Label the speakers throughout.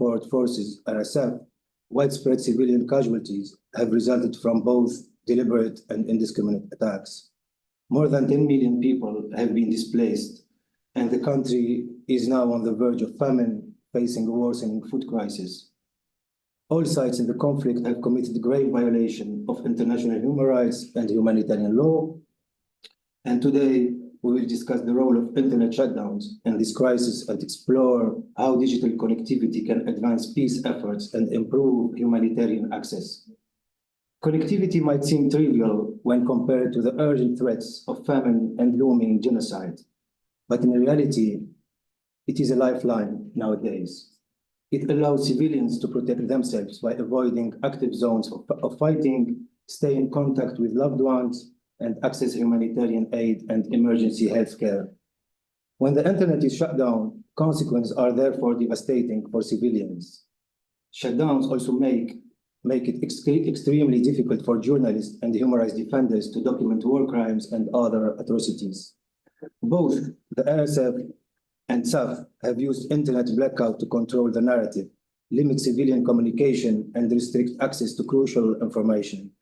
Speaker 1: Support Forces, RSF, widespread civilian casualties have resulted from both deliberate and indiscriminate attacks. More than 10 million people have been displaced, and the country is now on the verge of famine, facing a worsening food crisis. All sides in the conflict have committed grave violation of international human rights and humanitarian law. And today, we will discuss the role of internet shutdowns in this crisis and explore how digital connectivity can advance peace efforts and improve humanitarian access. Connectivity might seem trivial when compared to the urgent threats of famine and looming genocide, but in reality, it is a lifeline nowadays. It allows civilians to protect themselves by avoiding active zones of fighting, stay in contact with loved ones, and access humanitarian aid and emergency healthcare. When the internet is shut down, consequences are therefore devastating for civilians. Shutdowns also make it extremely difficult for journalists and human rights defenders to document war crimes and other atrocities. Both the RSF and SAF have used internet blackout to control the narrative, limit civilian communication, and restrict access to crucial information.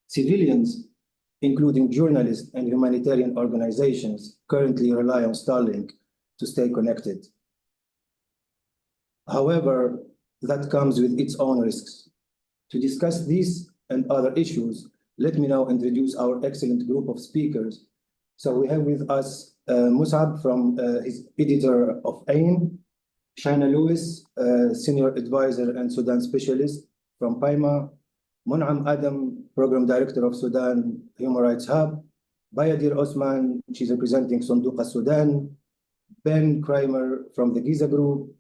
Speaker 1: Civilians, including journalists and humanitarian organizations, currently rely on Starlink to stay connected. However, that comes with its own risks. To discuss these and other issues, let me now introduce our excellent group of speakers. So we have with us Musab, from his editor of AIM, Shaina Lewis, senior advisor and Sudan specialist from PAIMA, Mun'am Adam, program director of Sudan Human Rights Hub, Bayadir Osman, she's representing Sunduq al-Sudan, Ben Kramer from the GISA group,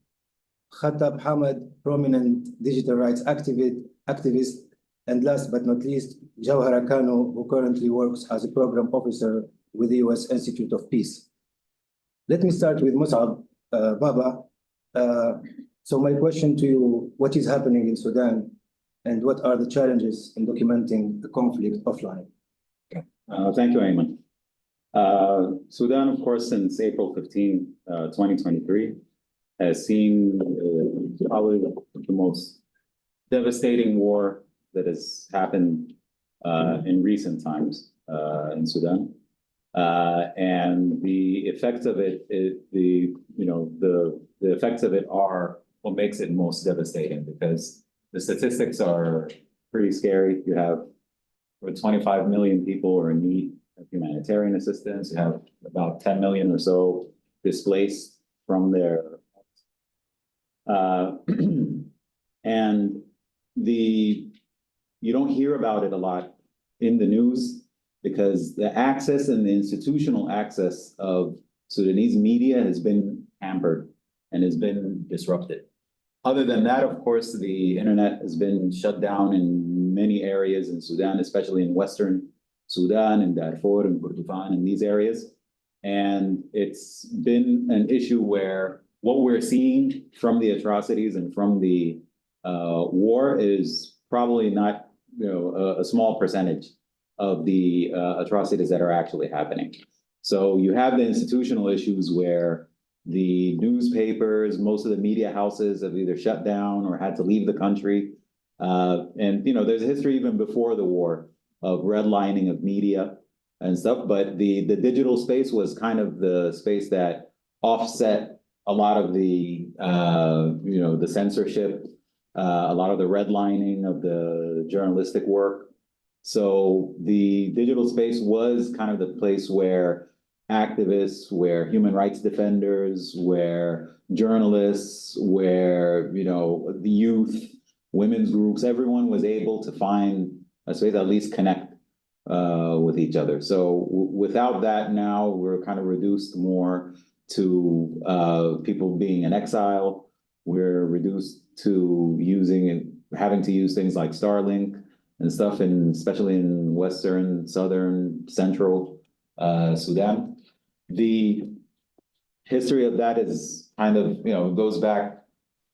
Speaker 1: Khatab Hamad, prominent digital rights activist, and last but not least, Jawhara Kano, who currently works as a program officer with the US Institute of Peace. Let me start with Musab, Baba. So my question to you, what is happening in Sudan and what are the challenges in documenting the conflict offline?
Speaker 2: Thank you, Ayman. Sudan, of course, since April 15, 2023, has seen probably the most devastating war that has happened in recent times in Sudan. And the effects of it, the effects of it are what makes it most devastating, because the statistics are pretty scary. You have 25 million people are in need of humanitarian assistance. You have about 10 million or so displaced from their and you don't hear about it a lot in the news, because the access and the institutional access of Sudanese media has been hampered and has been disrupted. Other than that, of course, the internet has been shut down in many areas in Sudan, especially in Western Sudan and Darfur and Kordofan and these areas. And it's been an issue where what we're seeing from the atrocities and from the war is probably not, a small percentage of the atrocities that are actually happening. So you have the institutional issues where the newspapers, most of the media houses have either shut down or had to leave the country. And there's a history even before the war of redlining of media and stuff, but the digital space was kind of the space that offset a lot of the the censorship, a lot of the redlining of the journalistic work. So the digital space was kind of the place where activists, where human rights defenders, where journalists, where the youth, women's groups, everyone was able to find a space to at least connect with each other. So without that, now we're kind of reduced more to people being in exile. We're reduced to having to use things like Starlink and stuff, and especially in Western, Southern, Central Sudan. The history of that is kind of, goes back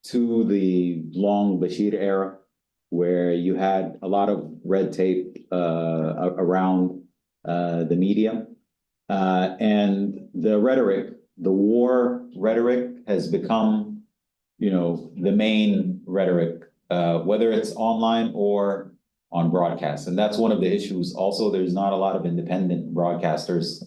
Speaker 2: to the long Bashir era, where you had a lot of red tape around the media. And the rhetoric, the war rhetoric has become, the main rhetoric, whether it's online or on broadcast. And that's one of the issues. Also, there's not a lot of independent broadcasters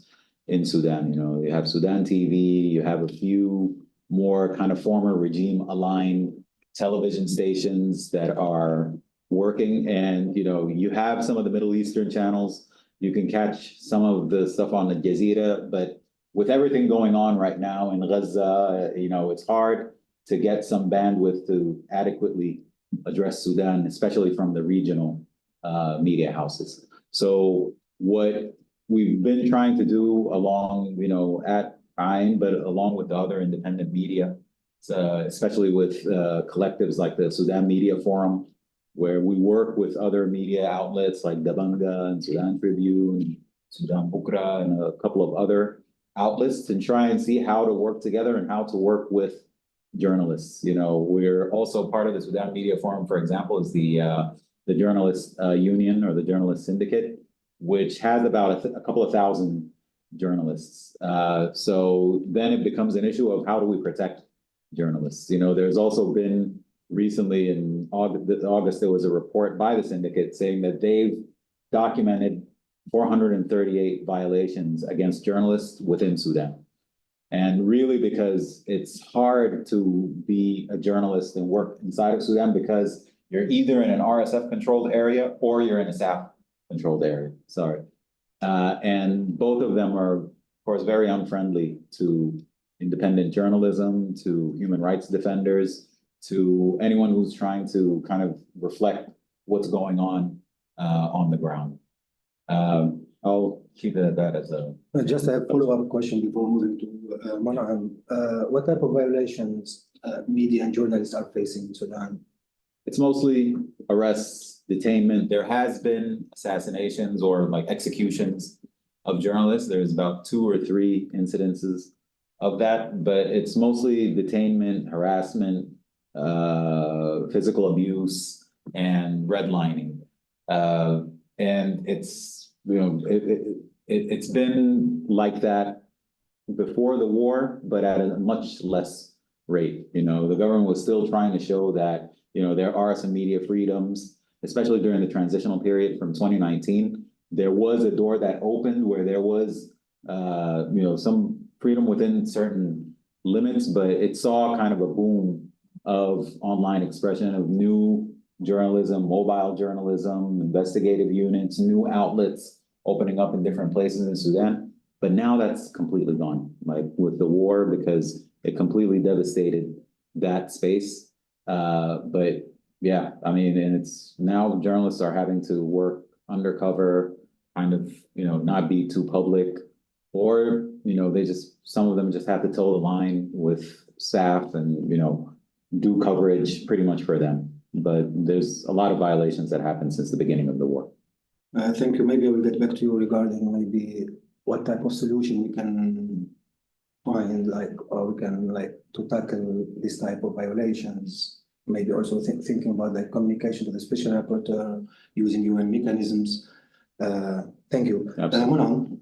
Speaker 2: in Sudan. You have Sudan TV, you have a few more kind of former regime aligned television stations that are working. And, you have some of the Middle Eastern channels. You can catch some of the stuff on the GISA, but with everything going on right now in Gaza, it's hard to get some bandwidth to adequately address Sudan, especially from the regional media houses. So what we've been trying to do along, at AIN, but along with the other independent media, especially with collectives like the Sudan Media Forum, where we work with other media outlets like Dabanga and Sudan Tribune, Sudan Bukra, and a couple of other outlets, and try and see how to work together and how to work with journalists. We're also part of the Sudan Media Forum, for example, is the journalist union or the journalist syndicate, which has about a couple of thousand journalists. So then it becomes an issue of how do we protect journalists? There's also been recently in August, there was a report by the syndicate saying that they've documented 438 violations against journalists within Sudan. And really because it's hard to be a journalist and work inside of Sudan because you're either in an RSF controlled area or you're in a SAF controlled area, and both of them are, of course, very unfriendly to independent journalism, to human rights defenders, to anyone who's trying to kind of reflect what's going on the ground. I'll keep it at that as a...
Speaker 1: Just a follow-up question before moving to Man'am. What type of violations media and journalists are facing in Sudan?
Speaker 2: It's mostly arrests, detainment. There has been assassinations or executions of journalists. There's about 2 or 3 incidences of that, but it's mostly detainment, harassment, physical abuse, and redlining. And it's, it's been like that before the war, but at a much less rate. The government was still trying to show that, there are some media freedoms, especially during the transitional period from 2019. There was a door that opened where there was, some freedom within certain limits, but it saw kind of a boom of online expression of new journalism, mobile journalism, investigative units, new outlets opening up in different places in Sudan. But now that's completely gone, with the war, because it completely devastated that space. But yeah, and it's now journalists are having to work undercover, kind of, not be too public, or, some of them just have to toe the line with staff and, do coverage pretty much for them. But there's a lot of violations that happened since the beginning of the war.
Speaker 1: Thank you. Maybe I will get back to you regarding maybe what type of solution we can find, or we can to tackle this type of violations. Maybe also thinking about communication to the special rapporteur using UN mechanisms. Thank you. Man'am,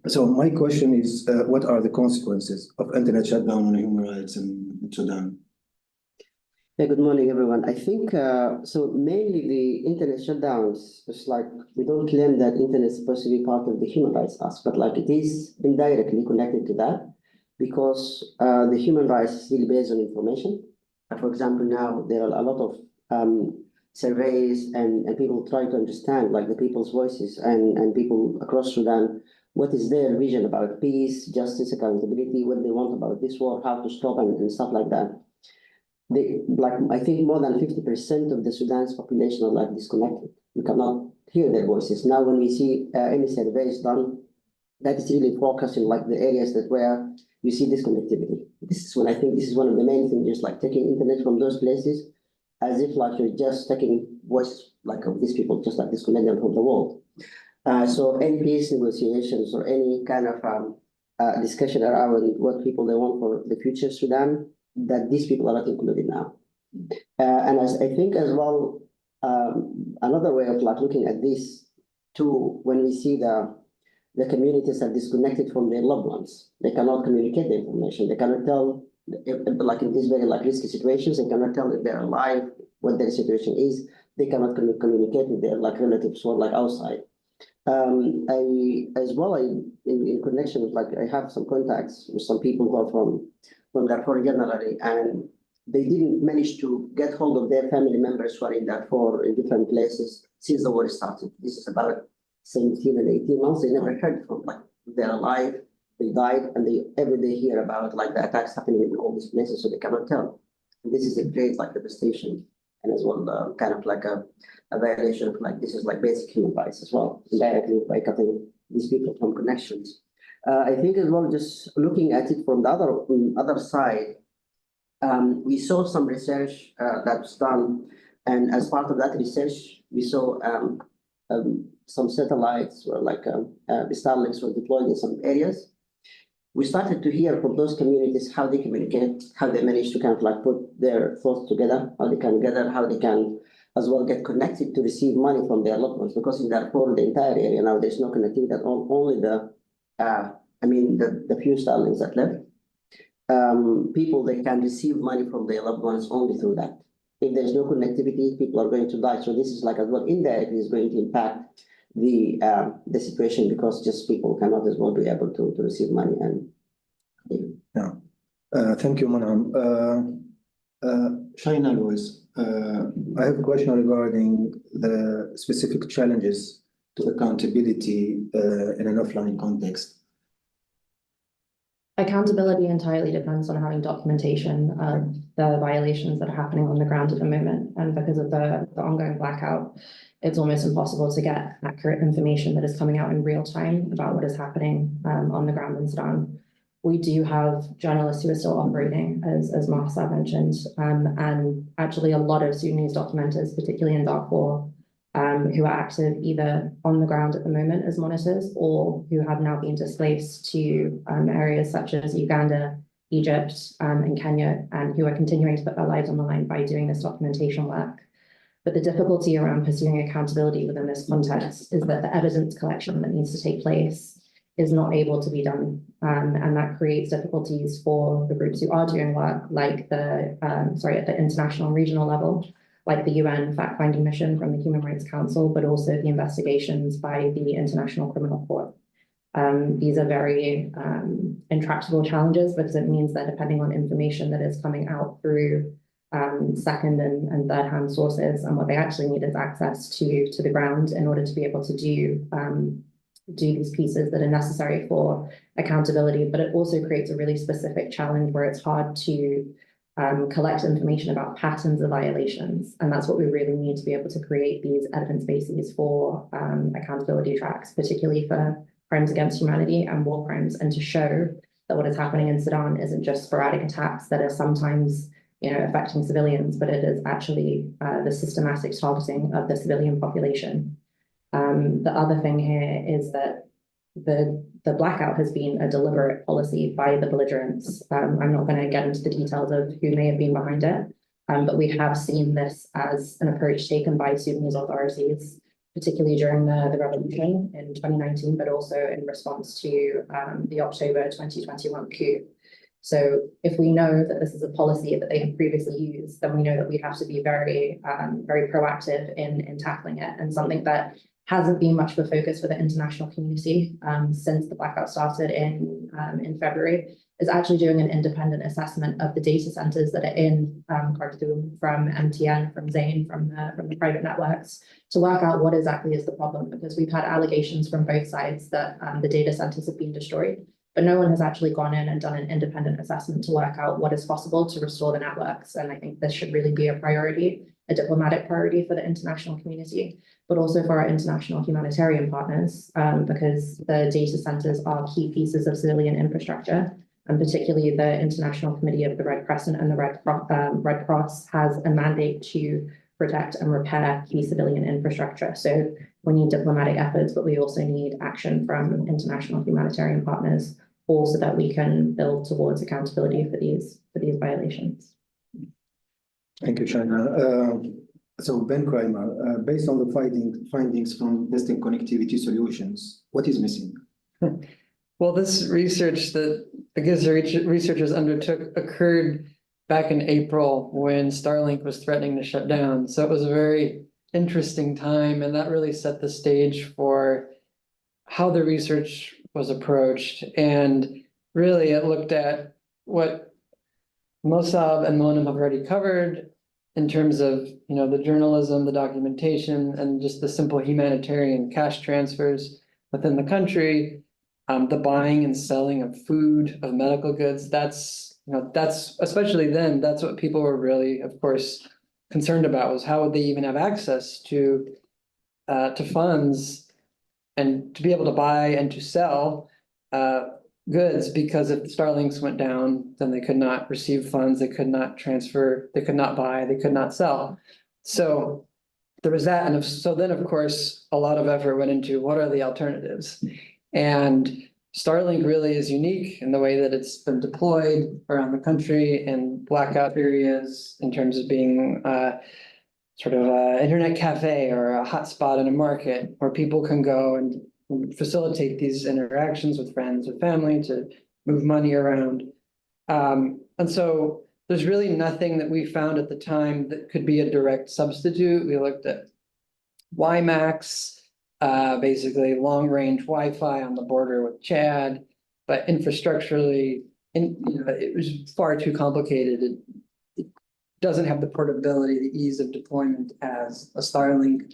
Speaker 1: so my question is, what are the consequences of internet shutdown on human rights in Sudan?
Speaker 3: Yeah, good morning, everyone. I think, so mainly the internet shutdowns, it's we don't claim that internet is supposed to be part of the human rights aspect, but it is indirectly connected to that, because the human rights is really based on information. For example, now there are a lot of surveys and people trying to understand the people's voices and people across Sudan, what is their vision about peace, justice, accountability, what they want about this war, how to stop and stuff like that. I think more than 50% of the Sudan's population are disconnected. We cannot hear their voices. Now, when we see any surveys done, that is really focused in the areas where you see disconnectivity. This is when I think this is one of the main things, just taking internet from those places, as if you're just taking voice of these people, just disconnect them from the world. So any peace negotiations or any kind of discussion around what people they want for the future Sudan, that these people are not included now. And as I think as well, another way of looking at this too, when we see the communities are disconnected from their loved ones, they cannot communicate the information, they cannot tell like in these very like risky situations, they cannot tell if they're alive, what their situation is. They cannot communicate with their like relatives who are like outside. In connection with like I have some contacts with some people who are from Darfur generally, and they didn't manage to get hold of their family members who are in Darfur in different places since the war started. This is about 17 and 18 months. They never heard from like they're alive, they died, and they every day hear about like the attacks happening in all these places, so they cannot tell. And this is a great like devastation, and as well kind of like a violation of like this is like basic human rights as well, indirectly by cutting these people from connections. I think as well, just looking at it from the other side, we saw some research that was done, and as part of that research, we saw some satellites or like the Starlinks were deployed in some areas. We started to hear from those communities how they communicate, how they manage to kind of like put their thoughts together, how they can gather, how they can as well get connected to receive money from their loved ones, because in Darfur, the entire area now, there's no connectivity at all, only the few Starlinks that left. People, they can receive money from their loved ones only through that. If there's no connectivity, people are going to die. So this is like as well indirectly is going to impact the situation, because just people cannot as well be able to receive money. And
Speaker 1: thank you, Manam. Shaina Louis, I have a question regarding the specific challenges to accountability in an offline context.
Speaker 4: Accountability entirely depends on having documentation of the violations that are happening on the ground at the moment. And because of the ongoing blackout, it's almost impossible to get accurate information that is coming out in real time about what is happening on the ground in Sudan. We do have journalists who are still operating, as Mahsa mentioned, and actually a lot of Sudanese documenters, particularly in Darfur, who are active either on the ground at the moment as monitors or who have now been displaced to areas such as Uganda, Egypt, and Kenya, and who are continuing to put their lives on the line by doing this documentation work. But the difficulty around pursuing accountability within this context is that the evidence collection that needs to take place is not able to be done. And that creates difficulties for the groups who are doing work, like at the international and regional level, like the UN fact-finding mission from the Human Rights Council, but also the investigations by the International Criminal Court. These are very intractable challenges, because it means that depending on information that is coming out through second and third-hand sources, and what they actually need is access to the ground in order to be able to do these pieces that are necessary for accountability. But it also creates a really specific challenge where it's hard to collect information about patterns of violations. And that's what we really need to be able to create these evidence bases for accountability tracks, particularly for crimes against humanity and war crimes, and to show that what is happening in Sudan isn't just sporadic attacks that are sometimes affecting civilians, but it is actually the systematic targeting of the civilian population. The other thing here is that the blackout has been a deliberate policy by the belligerents. I'm not going to get into the details of who may have been behind it, but we have seen this as an approach taken by Sudanese authorities, particularly during the revolution in 2019, but also in response to the October 2021 coup. So if we know that this is a policy that they have previously used, then we know that we have to be very, very proactive in tackling it. And something that hasn't been much of a focus for the international community since the blackout started in February is actually doing an independent assessment of the data centers that are in Khartoum, from MTN, from Zain, from the private networks, to work out what exactly is the problem, because we've had allegations from both sides that the data centers have been destroyed, but no one has actually gone in and done an independent assessment to work out what is possible to restore the networks. And I think this should really be a priority, a diplomatic priority for the international community, but also for our international humanitarian partners, because the data centers are key pieces of civilian infrastructure, and particularly the International Committee of the Red Crescent and the Red Cross has a mandate to protect and repair key civilian infrastructure. So we need diplomatic efforts, but we also need action from international humanitarian partners, all so that we can build towards accountability for these violations.
Speaker 1: Thank you, Shaina. So Ben Kramer, based on the findings from testing connectivity solutions, what is missing?
Speaker 5: Well, this research that the GISA researchers undertook occurred back in April when Starlink was threatening to shut down. So it was a very interesting time, and that really set the stage for how the research was approached. And really it looked at what Mossab and Monam have already covered in terms of, the journalism, the documentation, and just the simple humanitarian cash transfers within the country, the buying and selling of food, of medical goods. That's especially then, that's what people were really, of course, concerned about, was how would they even have access to funds and to be able to buy and to sell goods, because if the Starlinks went down, then they could not receive funds, they could not transfer, they could not buy, they could not sell. So there was that. And so then, of course, a lot of effort went into what are the alternatives. And Starlink really is unique in the way that it's been deployed around the country in blackout areas, in terms of being sort of an internet cafe or a hotspot in a market where people can go and facilitate these interactions with friends, with family, to move money around. And so there's really nothing that we found at the time that could be a direct substitute. We looked at WiMAX, basically long-range Wi-Fi on the border with Chad, but infrastructurally, it was far too complicated. It doesn't have the portability, the ease of deployment as a Starlink.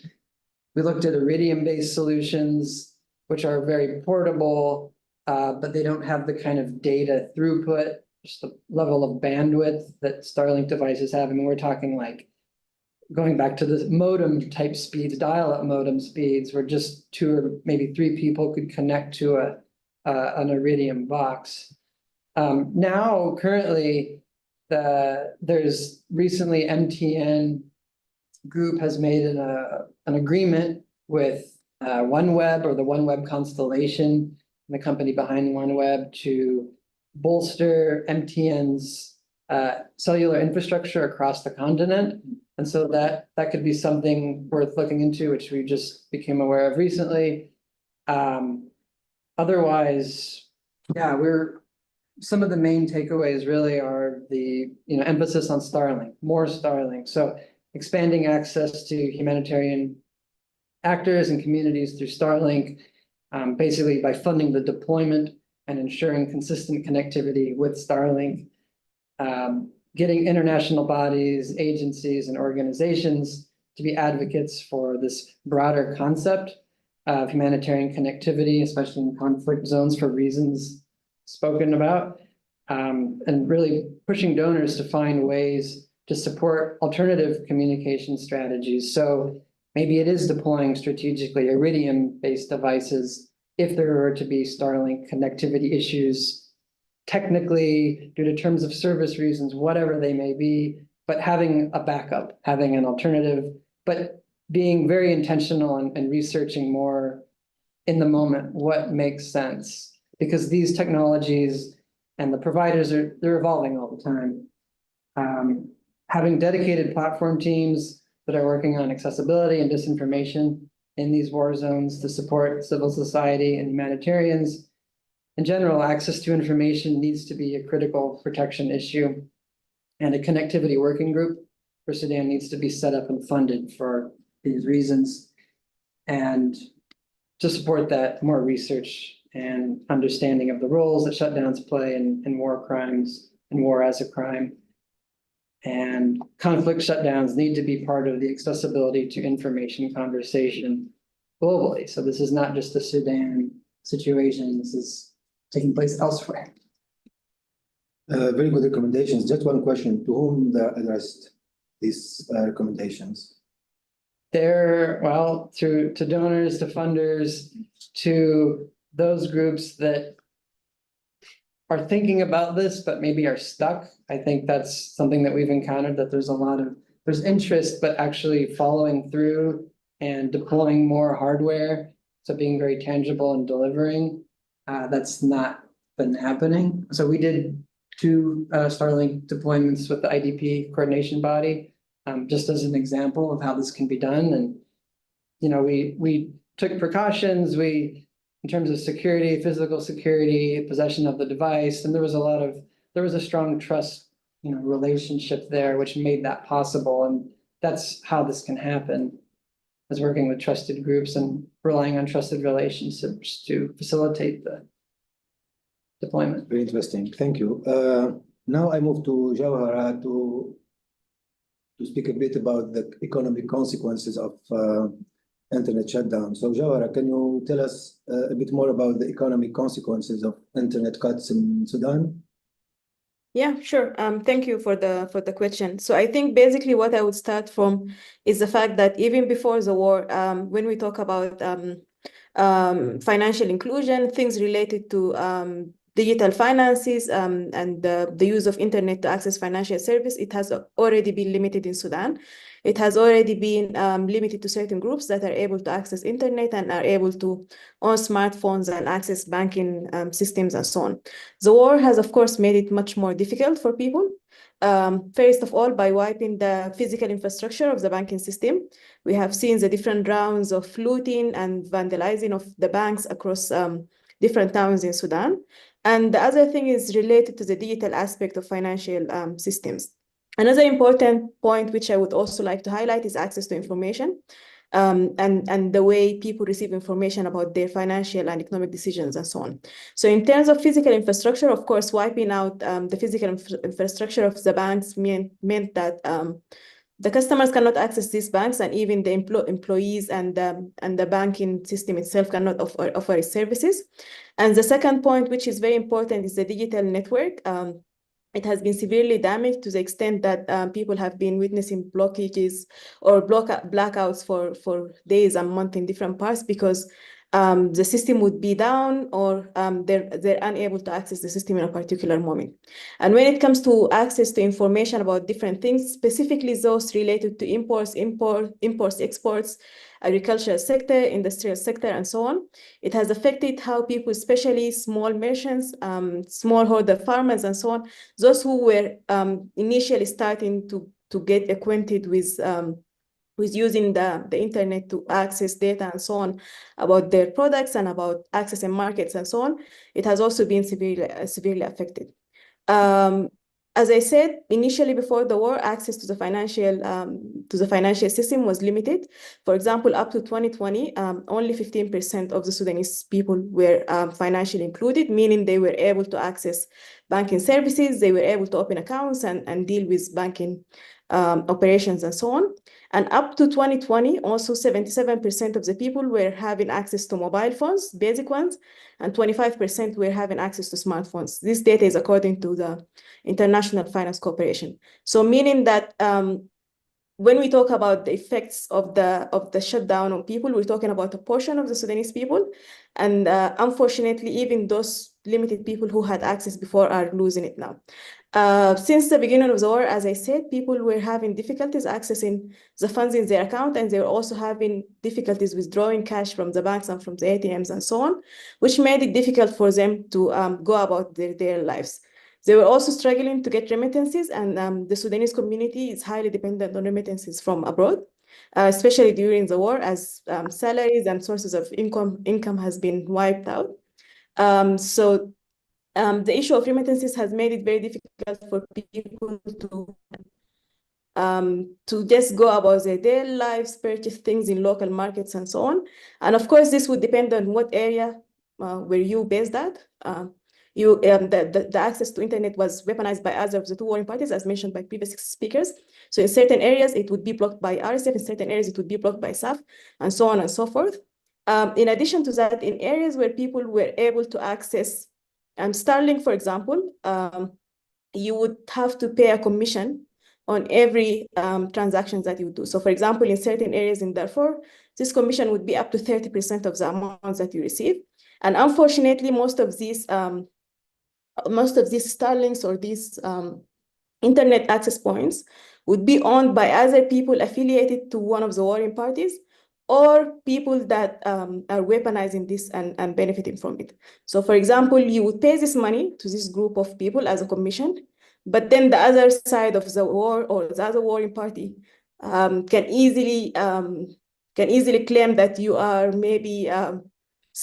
Speaker 5: We looked at Iridium-based solutions, which are very portable, but they don't have the kind of data throughput, just the level of bandwidth that Starlink devices have. I mean, we're talking like going back to the modem type speeds, dial-up modem speeds, where just 2 or maybe 3 people could connect to an Iridium box. Now, currently, there's recently MTN Group has made an agreement with OneWeb, or the OneWeb constellation, the company behind OneWeb, to bolster MTN's cellular infrastructure across the continent. And so that could be something worth looking into, which we just became aware of recently. Otherwise, yeah, some of the main takeaways really are the emphasis on Starlink, more Starlink. So expanding access to humanitarian actors and communities through Starlink, basically by funding the deployment and ensuring consistent connectivity with Starlink, getting international bodies, agencies, and organizations to be advocates for this broader concept of humanitarian connectivity, especially in conflict zones for reasons spoken about, and really pushing donors to find ways to support alternative communication strategies. So maybe it is deploying strategically Iridium-based devices if there were to be Starlink connectivity issues, technically due to terms of service reasons, whatever they may be, but having a backup, having an alternative, but being very intentional and researching more in the moment what makes sense, because these technologies and the providers they're evolving all the time. Having dedicated platform teams that are working on accessibility and disinformation in these war zones to support civil society and humanitarians. In general, access to information needs to be a critical protection issue, and a connectivity working group for Sudan needs to be set up and funded for these reasons. And to support that, more research and understanding of the roles that shutdowns play in war crimes and war as a crime. And conflict shutdowns need to be part of the accessibility to information conversation globally. So this is not just a Sudan situation, this is taking place elsewhere.
Speaker 1: Very good recommendations. Just one question, to whom they addressed these recommendations?
Speaker 5: To donors, to funders, to those groups that are thinking about this, but maybe are stuck. I think that's something that we've encountered, that there's interest, but actually following through and deploying more hardware. So being very tangible and delivering, that's not been happening. So we did 2 Starlink deployments with the IDP coordination body, just as an example of how this can be done. And, we took precautions. We in terms of security, physical security, possession of the device, and there was a strong trust, relationship there, which made that possible, and that's how this can happen, is working with trusted groups and relying on trusted relationships to facilitate the deployment.
Speaker 1: Very interesting. Thank you. Now I move to Jawhara to speak a bit about the economic consequences of internet shutdown. So Jawhara, can you tell us a bit more about the economic consequences of internet cuts in Sudan?
Speaker 6: Yeah, sure. Thank you for the question. So I think basically what I would start from is the fact that even before the war, when we talk about financial inclusion, things related to digital finances and the use of internet to access financial service, it has already been limited in Sudan. It has already been limited to certain groups that are able to access internet and are able to own smartphones and access banking systems and so on. The war has, of course, made it much more difficult for people. First of all, by wiping the physical infrastructure of the banking system. We have seen the different rounds of looting and vandalizing of the banks across different towns in Sudan. And the other thing is related to the digital aspect of financial systems. Another important point, which I would also like to highlight, is access to information and the way people receive information about their financial and economic decisions and so on. So in terms of physical infrastructure, of course, wiping out the physical infrastructure of the banks meant that the customers cannot access these banks, and even the employees and the banking system itself cannot offer its services. And the second point, which is very important, is the digital network. It has been severely damaged to the extent that people have been witnessing blockages or blackouts for days and months in different parts because the system would be down or they're unable to access the system in a particular moment. And when it comes to access to information about different things, specifically those related to imports, exports, agricultural sector, industrial sector, and so on, it has affected how people, especially small merchants, smallholder farmers, and so on, those who were initially starting to get acquainted with using the internet to access data and so on about their products and about accessing markets and so on, it has also been severely affected. As I said, initially before the war, access to the financial system was limited. For example, up to 2020, only 15% of the Sudanese people were financially included, meaning they were able to access banking services, they were able to open accounts and deal with banking operations and so on. And up to 2020, also 77% of the people were having access to mobile phones, basic ones, and 25% were having access to smartphones. This data is according to the International Finance Corporation. So meaning that when we talk about the effects of the shutdown on people, we're talking about a portion of the Sudanese people. And unfortunately, even those limited people who had access before are losing it now. Since the beginning of the war, as I said, people were having difficulties accessing the funds in their account, and they were also having difficulties withdrawing cash from the banks and from the ATMs and so on, which made it difficult for them to go about their lives. They were also struggling to get remittances, and the Sudanese community is highly dependent on remittances from abroad, especially during the war, as salaries and sources of income has been wiped out. The issue of remittances has made it very difficult for people to just go about their daily lives, purchase things in local markets and so on. And of course, this would depend on what area were you based at. The access to internet was weaponized by other of the two warring parties, as mentioned by previous speakers. So in certain areas, it would be blocked by RSF, in certain areas, it would be blocked by SAF, and so on and so forth. In addition to that, in areas where people were able to access Starlink, for example, you would have to pay a commission on every transaction that you do. So for example, in certain areas in Darfur, this commission would be up to 30% of the amounts that you receive. And unfortunately, most of these Starlinks or these internet access points would be owned by other people affiliated to one of the warring parties, or people that are weaponizing this and benefiting from it. So for example, you would pay this money to this group of people as a commission, but then the other side of the war or the other warring party can easily claim that you are maybe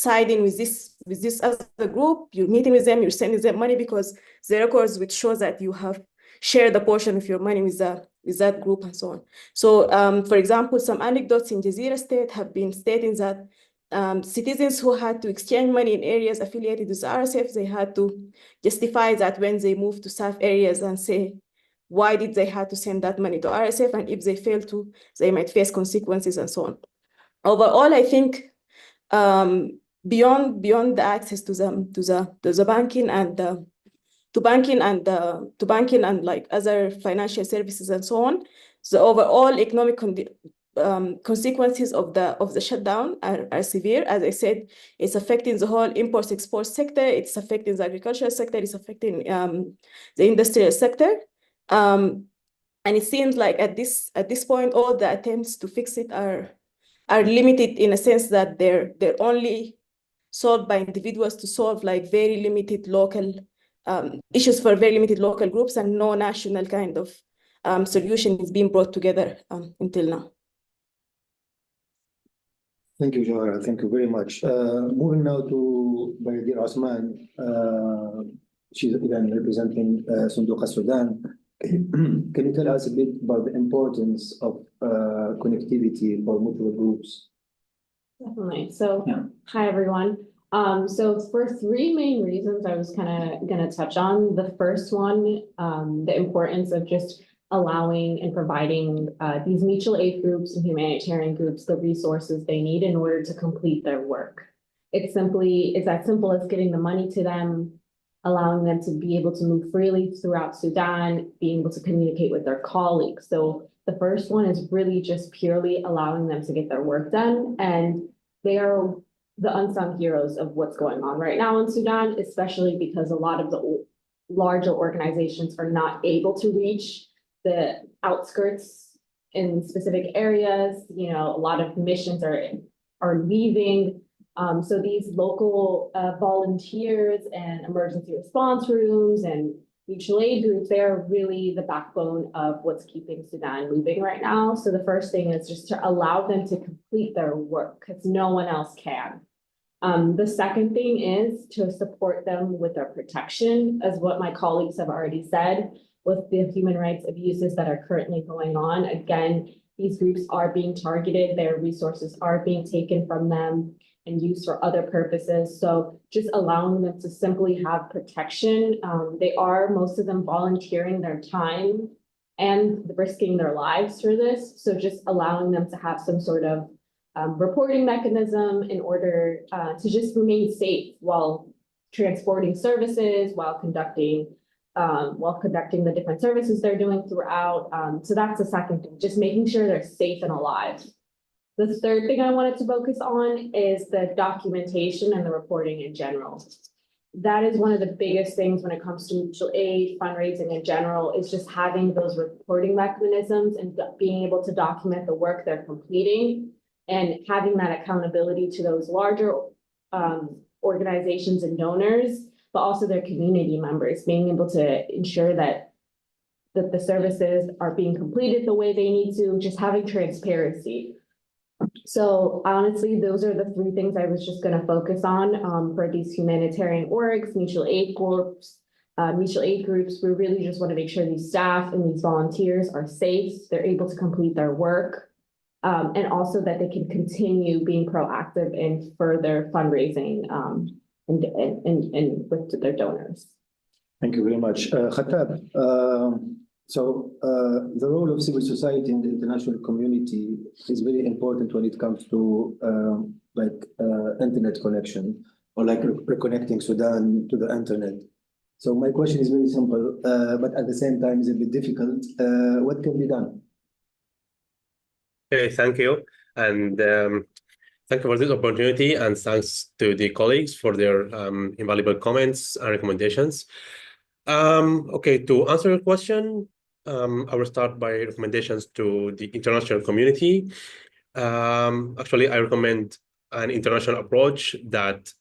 Speaker 6: siding with this other group, you're meeting with them, you're sending them money because the records which shows that you have shared a portion of your money with that group and so on. So for example, some anecdotes in Jazeera State have been stating that citizens who had to exchange money in areas affiliated with RSF, they had to justify that when they moved to SAF areas and say, why did they have to send that money to RSF? And if they fail to, they might face consequences and so on. Overall, I think beyond the access to the banking and to banking and like other financial services and so on, the overall economic consequences of the shutdown are severe. As I said, it's affecting the whole import-export sector. It's affecting the agricultural sector. It's affecting the industrial sector. And it seems like at this point, all the attempts to fix it are limited in a sense that they're only solved by individuals to solve like very limited local issues for very limited local groups, and no national kind of solution is being brought together until now.
Speaker 1: Thank you, Jawahara. Thank you very much. Moving now to Bayadir Osman. She's again representing Sunduqa Sudan. Can you tell us a bit about the importance of connectivity for mutual groups?
Speaker 7: Definitely. So, Hi everyone. So for three main reasons I was kind of going to touch on. The first one, the importance of just allowing and providing these mutual aid groups and humanitarian groups the resources they need in order to complete their work. It's that simple as getting the money to them, allowing them to be able to move freely throughout Sudan, being able to communicate with their colleagues. So the first one is really just purely allowing them to get their work done. And they are the unsung heroes of what's going on right now in Sudan, especially because a lot of the larger organizations are not able to reach the outskirts in specific areas. You know, a lot of missions are leaving. So these local volunteers and emergency response rooms and mutual aid groups, they are really the backbone of what's keeping Sudan moving right now. So the first thing is just to allow them to complete their work because no one else can. The second thing is to support them with their protection, as what my colleagues have already said, with the human rights abuses that are currently going on. Again, these groups are being targeted, their resources are being taken from them and used for other purposes. So just allowing them to simply have protection. They are, most of them, volunteering their time and risking their lives for this. So just allowing them to have some sort of reporting mechanism in order to just remain safe while transporting services, while conducting the different services they're doing throughout. So that's the second thing, just making sure they're safe and alive. The third thing I wanted to focus on is the documentation and the reporting in general. That is one of the biggest things when it comes to mutual aid, fundraising in general, is just having those reporting mechanisms and being able to document the work they're completing and having that accountability to those larger organizations and donors, but also their community members, being able to ensure that the services are being completed the way they need to, just having transparency. So honestly, those are the three things I was just going to focus on for these humanitarian orgs, mutual aid groups. Mutual aid groups, we really just want to make sure these staff and these volunteers are safe, they're able to complete their work, and also that they can continue being proactive in further fundraising and with their donors.
Speaker 1: Thank you very much. Khattab, so the role of civil society in the international community is very important when it comes to internet connection or like reconnecting Sudan to the internet. So my question is very simple, but at the same time is a bit difficult. What can be done?
Speaker 8: Okay, thank you. And thank you for this opportunity, and thanks to the colleagues for their invaluable comments and recommendations. Okay, to answer your question, I will start by recommendations to the international community. Actually, I recommend an international approach that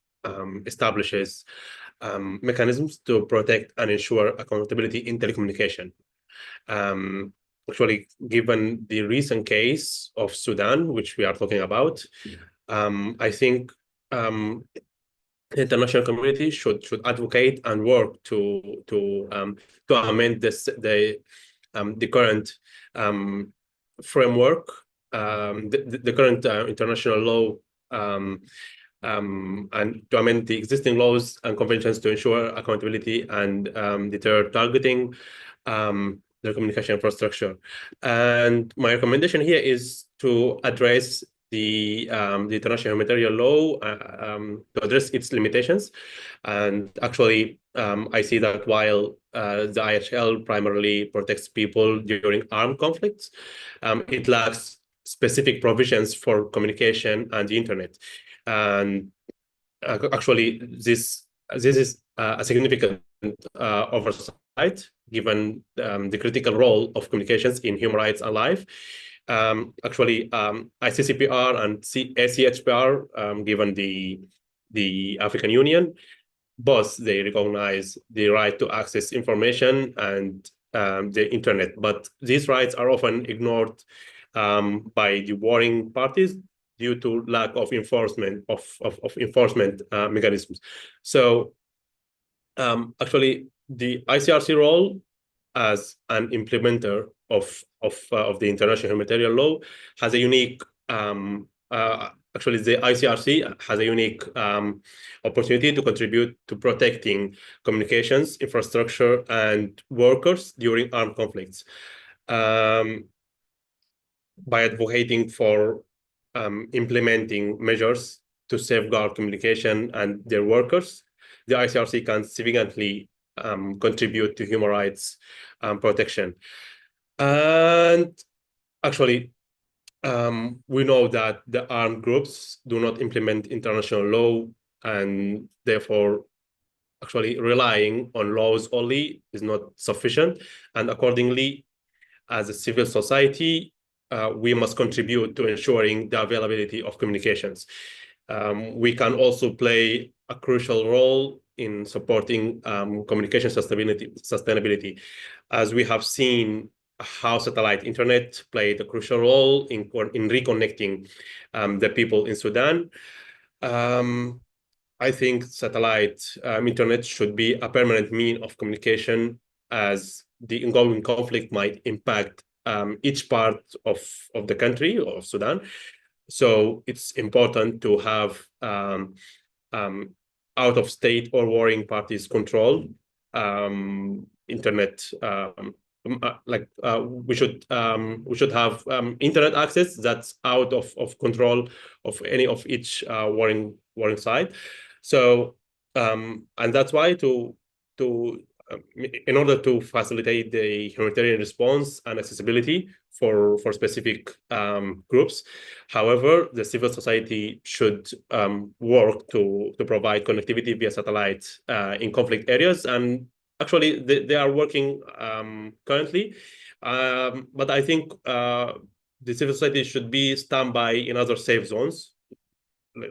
Speaker 8: establishes mechanisms to protect and ensure accountability in telecommunication. Actually, given the recent case of Sudan, which we are talking about, I think international community should advocate and work to amend the current framework, the current international law, and to amend the existing laws and conventions to ensure accountability and deter targeting the communication infrastructure. And my recommendation here is to address the international humanitarian law to address its limitations. And actually, I see that while the IHL primarily protects people during armed conflicts, it lacks specific provisions for communication and the internet. And actually, this is a significant oversight, given the critical role of communications in human rights and life. Actually, ICCPR and ACHPR, given the African Union, both they recognize the right to access information and the internet, but these rights are often ignored by the warring parties due to lack of enforcement enforcement mechanisms. So actually, the ICRC role as an implementer of the international humanitarian law has a unique actually, the ICRC has a unique opportunity to contribute to protecting communications, infrastructure, and workers during armed conflicts by advocating for implementing measures to safeguard communication and their workers. The ICRC can significantly contribute to human rights protection. And actually, we know that the armed groups do not implement international law, and therefore, actually relying on laws only is not sufficient. And accordingly, as a civil society, we must contribute to ensuring the availability of communications. We can also play a crucial role in supporting communication sustainability, as we have seen how satellite internet played a crucial role in reconnecting the people in Sudan. I think satellite internet should be a permanent means of communication, as the ongoing conflict might impact each part of the country, of Sudan. So it's important to have out-of-state or warring parties control internet. We should have internet access that's out of control of any of each warring side. So and that's why in order to facilitate the humanitarian response and accessibility for specific groups. However, the civil society should work to provide connectivity via satellite in conflict areas, and actually they are working currently. But I think the civil society should be standby in other safe zones,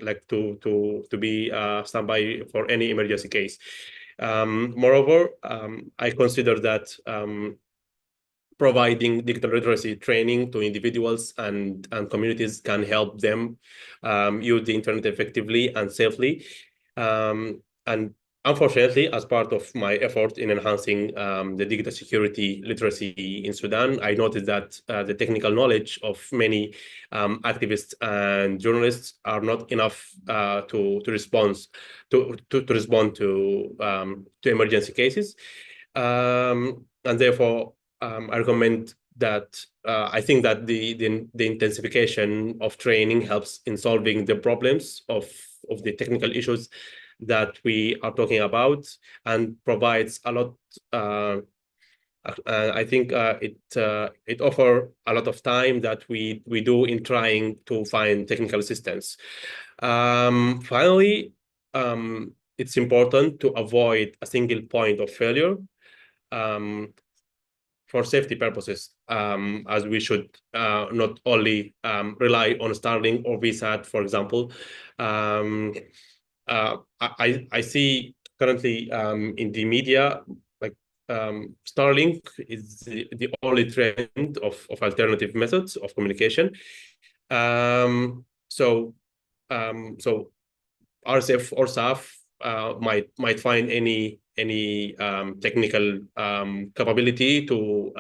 Speaker 8: like to be standby for any emergency case. Moreover, I consider that providing digital literacy training to individuals and communities can help them use the internet effectively and safely. And unfortunately, as part of my effort in enhancing the digital security literacy in Sudan, I noticed that the technical knowledge of many activists and journalists are not enough to respond to emergency cases, and therefore I recommend that I think that the intensification of training helps in solving the problems of the technical issues that we are talking about, and provides a lot. I think it offers a lot of time that we do in trying to find technical assistance. Finally, it's important to avoid a single point of failure for safety purposes, as we should not only rely on Starlink or VSAT, for example. I see currently in the media, like Starlink is the only trend of alternative methods of communication. So RSF or SAF might find any technical capability to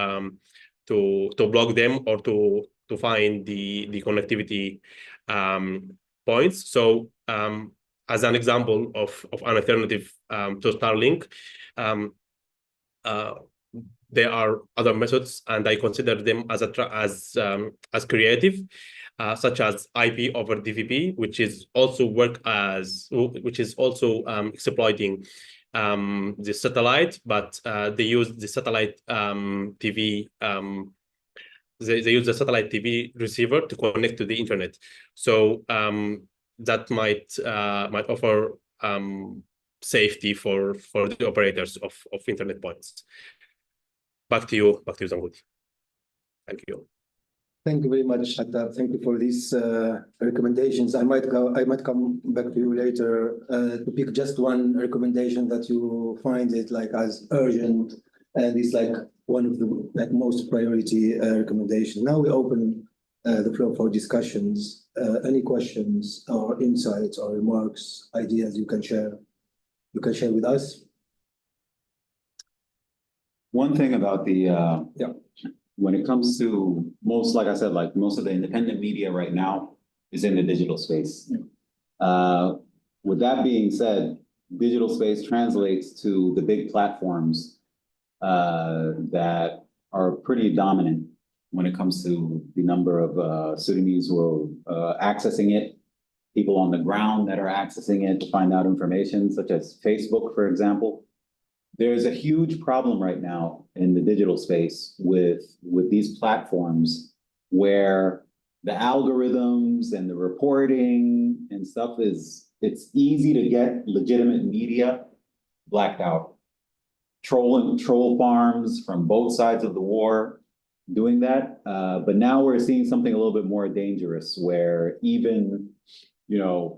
Speaker 8: block them or to find the connectivity points. So as an example of an alternative to Starlink, there are other methods, and I consider them as creative, such as IP over DVB, which is also exploiting the satellite, but they use the satellite TV. They use the satellite TV receiver to connect to the internet. So that might offer safety for the operators of internet points. Back to you, Zangudi. Thank you.
Speaker 1: Thank you very much, Hatta. Thank you for these recommendations. I might come back to you later to pick just one recommendation that you find it like as urgent, and it's like one of the most priority recommendations. Now we open the floor for discussions. Any questions or insights or remarks, ideas you can share with us.
Speaker 2: One thing about the when it comes to like I said, like most of the independent media right now is in the digital space. With that being said, digital space translates to the big platforms that are pretty dominant when it comes to the number of Sudanese who are accessing it, people on the ground that are accessing it to find out information, such as Facebook, for example. There's a huge problem right now in the digital space with these platforms where the algorithms and the reporting and stuff it's easy to get legitimate media blacked out. Troll farms from both sides of the war doing that. But now we're seeing something a little bit more dangerous where even,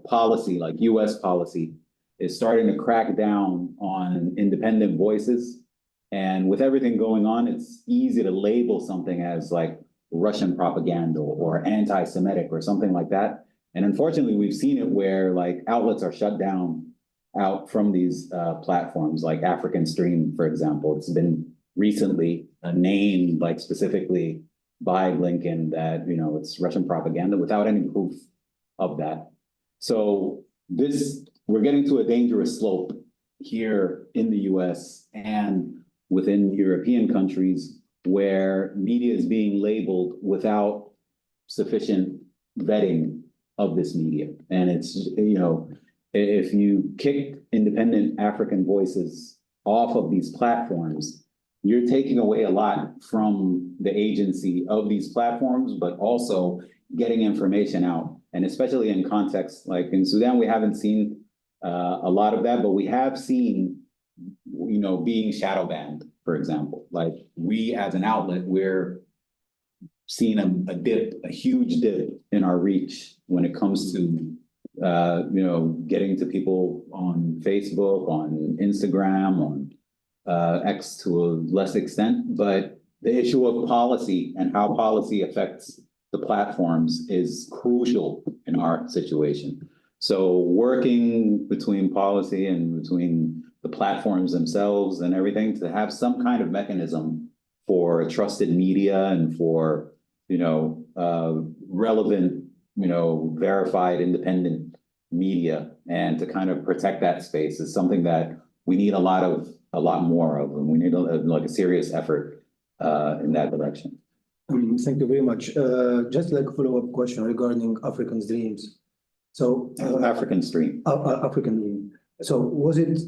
Speaker 2: policy like US policy is starting to crack down on independent voices. And with everything going on, it's easy to label something as like Russian propaganda or anti-Semitic or something like that. And unfortunately, we've seen it where like outlets are shut down out from these platforms, like African Stream, for example. It's been recently named like specifically by Blinken that, it's Russian propaganda without any proof of that. So we're getting to a dangerous slope here in the US and within European countries where media is being labeled without sufficient vetting of this media. And it's, if you kick independent African voices off of these platforms, you're taking away a lot from the agency of these platforms, but also getting information out. And especially in context, like in Sudan, we haven't seen a lot of that, but we have seen, being shadow banned, for example. Like we as an outlet, we're seeing a huge dip in our reach when it comes to, getting to people on Facebook, on Instagram, on X to a less extent. But the issue of policy and how policy affects the platforms is crucial in our situation. So working between policy and between the platforms themselves and everything to have some kind of mechanism for trusted media and for, relevant, verified independent media and to kind of protect that space is something that we need a lot more of, and we need a serious effort in that direction.
Speaker 1: Thank you very much. Just like a follow-up question regarding African Dreams. So
Speaker 2: African Stream.
Speaker 1: African Dream. So was it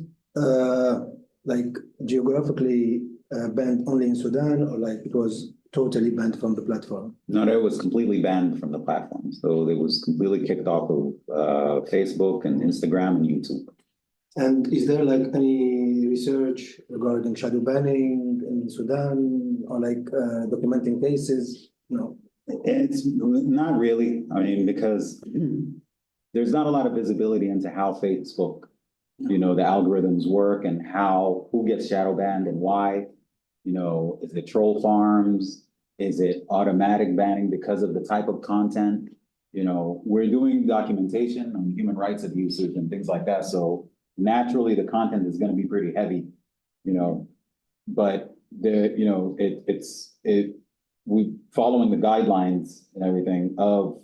Speaker 1: like geographically banned only in Sudan, or like it was totally banned from the platform?
Speaker 2: No, it was completely banned from the platform. So it was completely kicked off of Facebook and Instagram and YouTube.
Speaker 1: And is there like any research regarding shadow banning in Sudan or like documenting cases? No.
Speaker 2: It's not really. I mean, because there's not a lot of visibility into how Facebook, the algorithms work and who gets shadow banned and why. Is it troll farms? Is it automatic banning because of the type of content? we're doing documentation on human rights abuses and things like that. So naturally, the content is going to be pretty heavy, but we following the guidelines and everything of,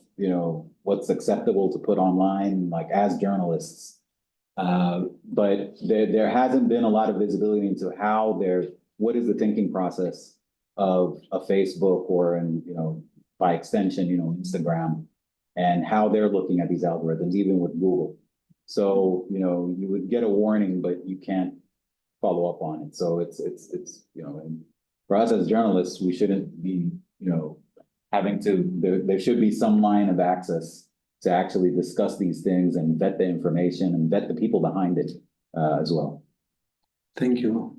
Speaker 2: what's acceptable to put online, like as journalists. But there hasn't been a lot of visibility into what is the thinking process of a Facebook or, by extension, Instagram, and how they're looking at these algorithms, even with Google. So, you would get a warning, but you can't follow up on it. So it's and for us as journalists, we shouldn't be, having to, there should be some line of access to actually discuss these things and vet the information and vet the people behind it as well.
Speaker 1: Thank you.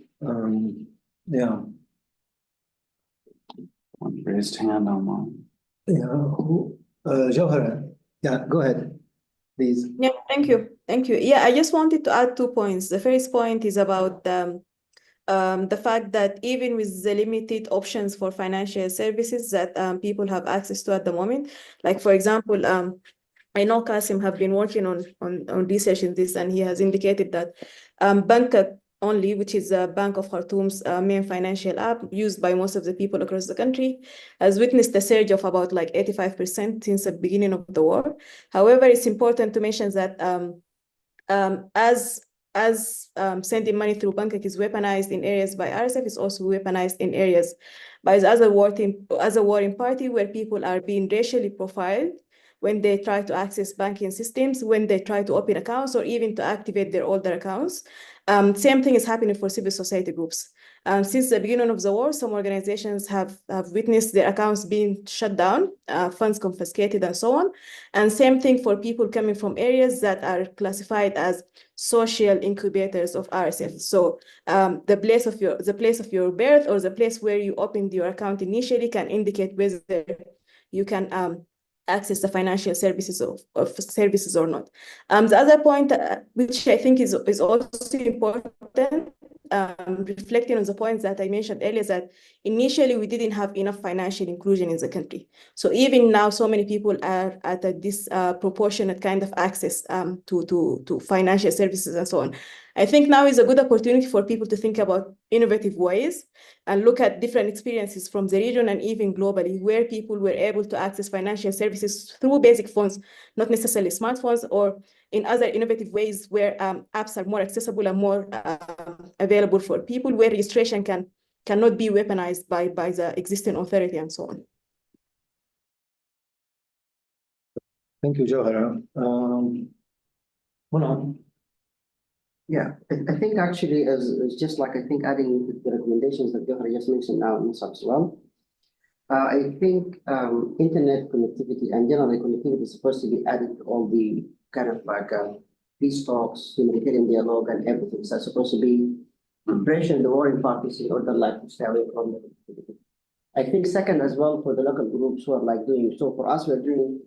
Speaker 1: Yeah.
Speaker 9: One raised hand online.
Speaker 1: Yeah. Jawhara, yeah, go ahead, please.
Speaker 6: Yeah, thank you. Thank you. Yeah, I just wanted to add 2 points. The first point is about the fact that even with the limited options for financial services that people have access to at the moment, like for example, I know Qasim have been working on research in this, and he has indicated that Banka only, which is a Bank of Khartoum's main financial app used by most of the people across the country, has witnessed a surge of about like 85% since the beginning of the war. However, it's important to mention that as sending money through Bangkok is weaponized in areas by RSF, it's also weaponized in areas by the other warring party, where people are being racially profiled when they try to access banking systems, when they try to open accounts, or even to activate their older accounts. Same thing is happening for civil society groups. Since the beginning of the war, some organizations have witnessed their accounts being shut down, funds confiscated, and so on. And same thing for people coming from areas that are classified as social incubators of RSF. So the place of your birth or the place where you opened your account initially can indicate whether you can access the financial services of services or not. The other point, which I think is also important, reflecting on the points that I mentioned earlier, that initially we didn't have enough financial inclusion in the country. So even now, so many people are at a disproportionate kind of access to financial services and so on. I think now is a good opportunity for people to think about innovative ways and look at different experiences from the region and even globally, where people were able to access financial services through basic phones, not necessarily smartphones, or in other innovative ways where apps are more accessible and more available for people, where registration cannot be weaponized by the existing authority and so on.
Speaker 1: Thank you, Jawhara. Hold on.
Speaker 3: Yeah, I think actually, as just like I think adding the recommendations that Jawhara just mentioned now, Musab as well. I think internet connectivity and general connectivity is supposed to be added to all the kind of like peace talks, humanitarian dialogue, and everything. So it's supposed to be pressure the warring parties in order like to stay away from the connectivity. I think second as well for the local groups who are like doing, so for us we're doing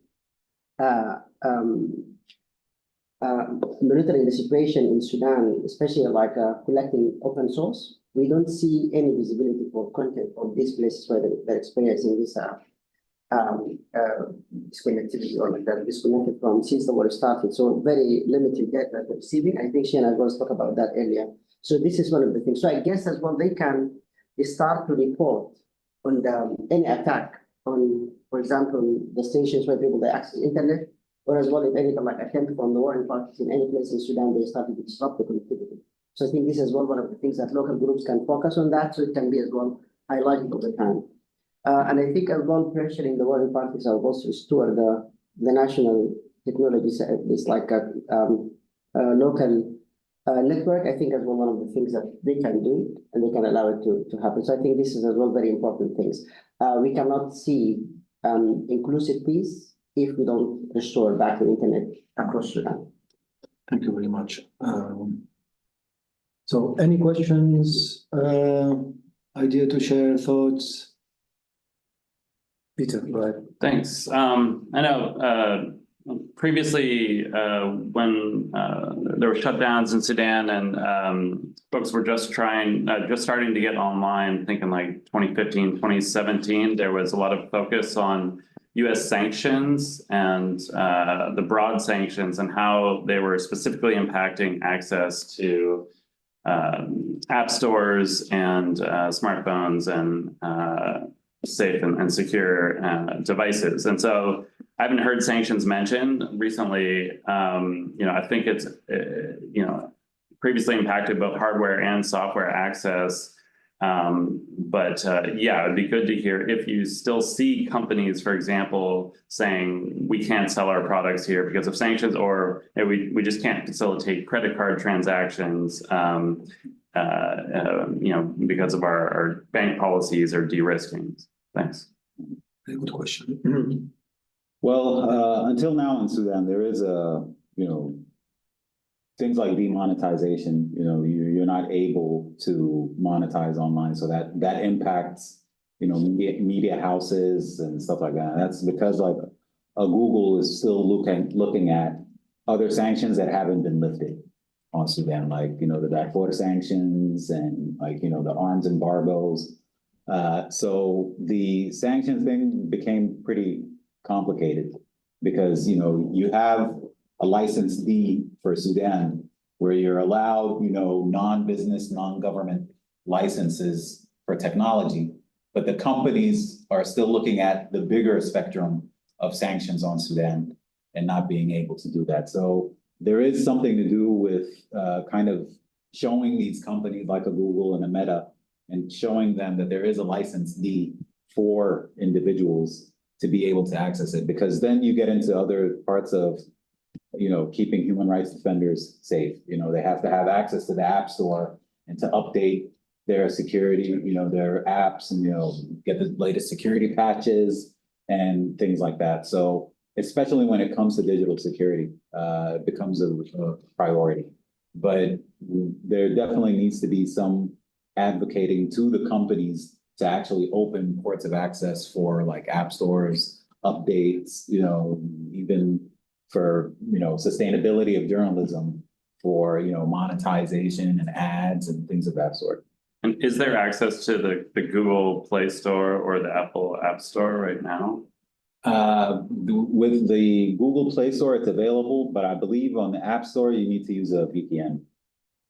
Speaker 3: monitoring the situation in Sudan, especially like collecting open source. We don't see any visibility for content of these places where they're experiencing this disconnectivity or like that disconnected from since the war started. So very limited data that they're receiving. I think Shana was talking about that earlier. So this is one of the things. So I guess as well they start to report on any attack on, for example, the stations where people they access internet, or as well if any like attempt from the warring parties in any place in Sudan, they started to disrupt the connectivity. So I think this is one of the things that local groups can focus on that, so it can be as well highlighted over time. And I think as well pressuring the warring parties are also restore the national technologies, it's like a local network. I think as well one of the things that they can do and they can allow it to happen. So I think this is as well very important things. We cannot see inclusive peace if we don't restore back the internet across Sudan.
Speaker 1: Thank you very much. So any questions, idea to share, thoughts? Peter, go ahead.
Speaker 9: Thanks. I know previously when there were shutdowns in Sudan and folks were just starting to get online, thinking like 2015, 2017, there was a lot of focus on US sanctions and the broad sanctions and how they were specifically impacting access to app stores and smartphones and safe and secure devices. And so I haven't heard sanctions mentioned recently. I think it's, previously impacted both hardware and software access. But yeah, it'd be good to hear if you still see companies, for example, saying we can't sell our products here because of sanctions, or hey, we just can't facilitate credit card transactions, because of our bank policies or de-risking. Thanks.
Speaker 1: Good question.
Speaker 2: Well, until now in Sudan, there is things like demonetization, you're not able to monetize online. So that impacts, media houses and stuff like that. That's because like Google is still looking at other sanctions that haven't been lifted on Sudan, like, the Darfur sanctions and like, the arms embargoes. So the sanctions thing became pretty complicated because, you have a license D for Sudan, where you're allowed, non-business, non-government licenses for technology, but the companies are still looking at the bigger spectrum of sanctions on Sudan and not being able to do that. So there is something to do with kind of showing these companies like a Google and a Meta and showing them that there is a license D for individuals to be able to access it, because then you get into other parts of keeping human rights defenders safe. They have to have access to the App Store and to update their security, their apps and, get the latest security patches and things like that. So especially when it comes to digital security, it becomes a priority. But there definitely needs to be some advocating to the companies to actually open ports of access for like app stores, updates, even for, sustainability of journalism, for, monetization and ads and things of that sort.
Speaker 9: And is there access to the Google Play Store or the Apple App Store right now?
Speaker 2: With the Google Play Store, it's available, but I believe on the App Store, you need to use a VPN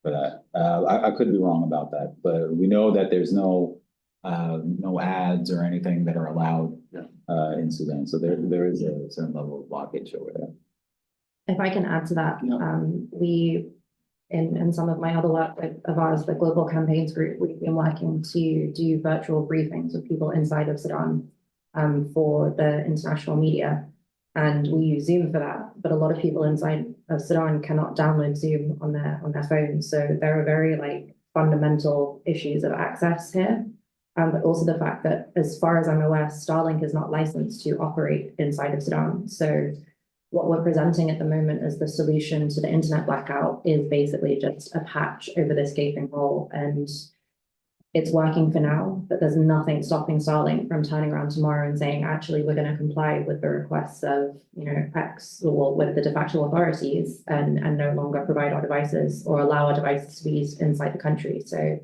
Speaker 2: for that. I could be wrong about that, but we know that there's no ads or anything that are allowed in Sudan. So there is a certain level of blockage over there.
Speaker 4: If I can add to that, we, in some of my other work of ours, the Global Campaigns Group, we've been working to do virtual briefings with people inside of Sudan for the international media. And we use Zoom for that, but a lot of people inside of Sudan cannot download Zoom on their phones. So there are very fundamental issues of access here. But also the fact that, as far as I'm aware, Starlink is not licensed to operate inside of Sudan. So what we're presenting at the moment as the solution to the internet blackout is basically just a patch over this gaping hole. And it's working for now, but there's nothing stopping Starlink from turning around tomorrow and saying, actually, we're going to comply with the requests of, X, or with the de facto authorities and no longer provide our devices or allow our devices to be used inside the country. So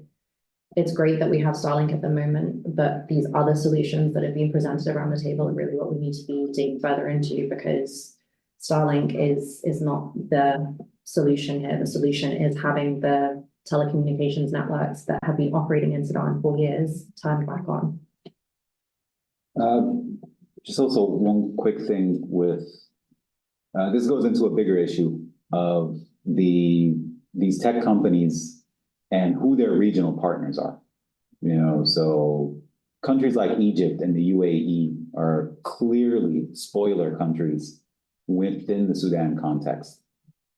Speaker 4: it's great that we have Starlink at the moment, but these other solutions that have been presented around the table are really what we need to be digging further into, because Starlink is not the solution here. The solution is having the telecommunications networks that have been operating in Sudan for years turned back on.
Speaker 2: Just also one quick thing with, this goes into a bigger issue of these tech companies and who their regional partners are. So countries like Egypt and the UAE are clearly spoiler countries within the Sudan context.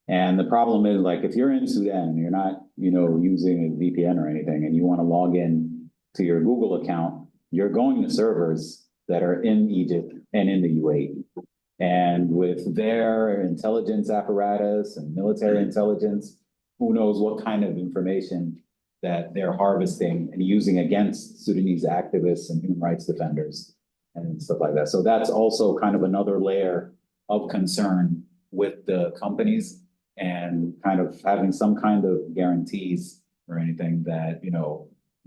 Speaker 2: And the problem is, like, if you're in Sudan, you're not, using a VPN or anything, and you want to log in to your Google account, you're going to servers that are in Egypt and in the UAE. And with their intelligence apparatus and military intelligence, who knows what kind of information that they're harvesting and using against Sudanese activists and human rights defenders and stuff like that. So that's also kind of another layer of concern with the companies, and kind of having some kind of guarantees or anything that,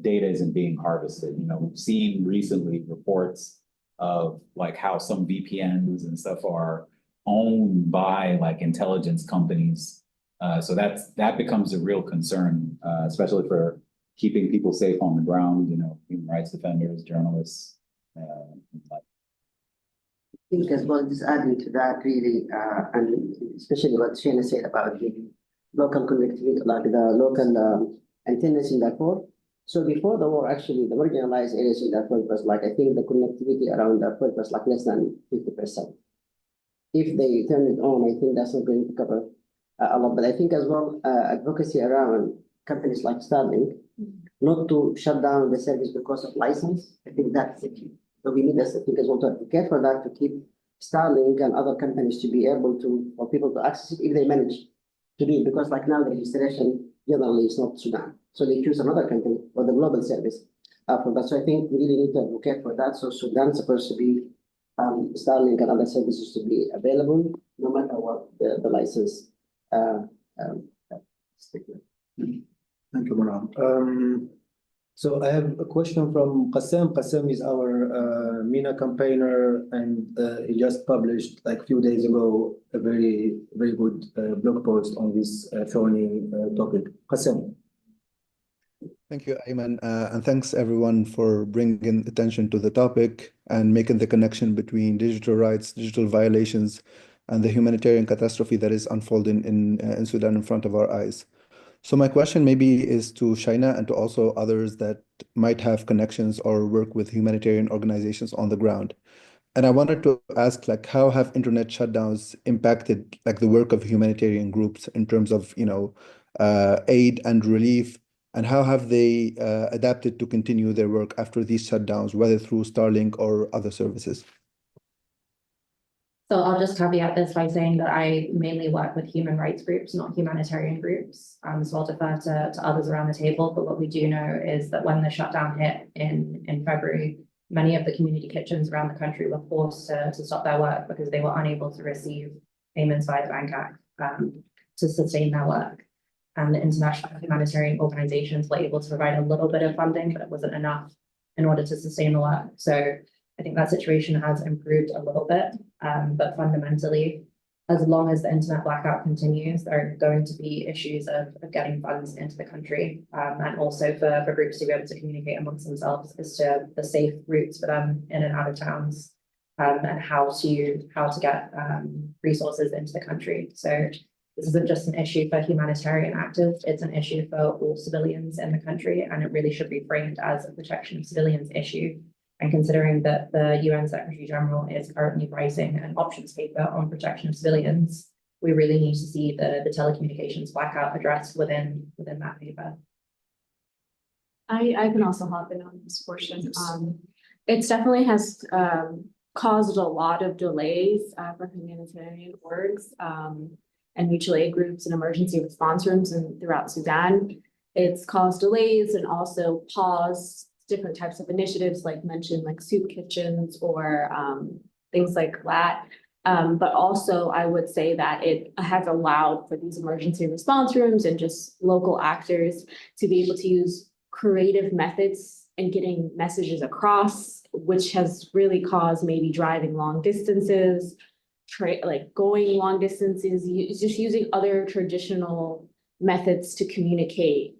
Speaker 2: data isn't being harvested. We've seen recently reports of like how some VPNs and stuff are owned by like intelligence companies. So that becomes a real concern, especially for keeping people safe on the ground, you know, human rights defenders, journalists.
Speaker 3: I think as well, just adding to that really, and especially what Shana said about the local connectivity, like the local antennas in Darfur. So before the war, actually, the marginalized areas in Darfur was like, I think the connectivity around Darfur was like less than 50%. If they turn it on, I think that's not going to cover a lot. But I think as well, advocacy around companies like Starlink, not to shut down the service because of license. I think that's the key. So we need, I think, as well to advocate for that, to keep Starlink and other companies to be able to, for people to access it if they manage to do it. Because like now the registration generally is not Sudan. So they choose another company for the global service for that. So I think we really need to advocate for that. So Sudan's supposed to be Starlink and other services to be available no matter what the license.
Speaker 1: Thank you, Maram. So I have a question from Qassem. Qassem is our MENA campaigner, and he just published like a few days ago a very, very good blog post on this thorny topic. Qassem.
Speaker 10: Thank you, Ayman, and thanks everyone for bringing attention to the topic and making the connection between digital rights, digital violations, and the humanitarian catastrophe that is unfolding in Sudan in front of our eyes. So my question maybe is to Shaina and to also others that might have connections or work with humanitarian organizations on the ground. And I wanted to ask, like, how have internet shutdowns impacted like the work of humanitarian groups in terms of, you know, aid and relief? And how have they adapted to continue their work after these shutdowns, whether through Starlink or other services?
Speaker 4: So I'll just caveat this by saying that I mainly work with human rights groups, not humanitarian groups. So I'll defer to others around the table. But what we do know is that when the shutdown hit in February, many of the community kitchens around the country were forced to stop their work because they were unable to receive payments via the bank app to sustain their work. And the international humanitarian organizations were able to provide a little bit of funding, but it wasn't enough in order to sustain the work. So I think that situation has improved a little bit, but fundamentally, as long as the internet blackout continues, there are going to be issues of getting funds into the country, and also for groups to be able to communicate amongst themselves as to the safe routes for them in and out of towns, and how to get resources into the country. So this isn't just an issue for humanitarian actors, it's an issue for all civilians in the country, and it really should be framed as a protection of civilians issue. And considering that the UN Secretary General is currently writing an options paper on protection of civilians, we really need to see the telecommunications blackout addressed within that paper.
Speaker 7: I can also hop in on this portion. It definitely has caused a lot of delays for humanitarian orgs and mutual aid groups and emergency response rooms throughout Sudan. It's caused delays and also paused different types of initiatives, like mentioned, like soup kitchens or things like that. But also I would say that it has allowed for these emergency response rooms and just local actors to be able to use creative methods in getting messages across, which has really caused maybe driving long distances, like going long distances, just using other traditional methods to communicate.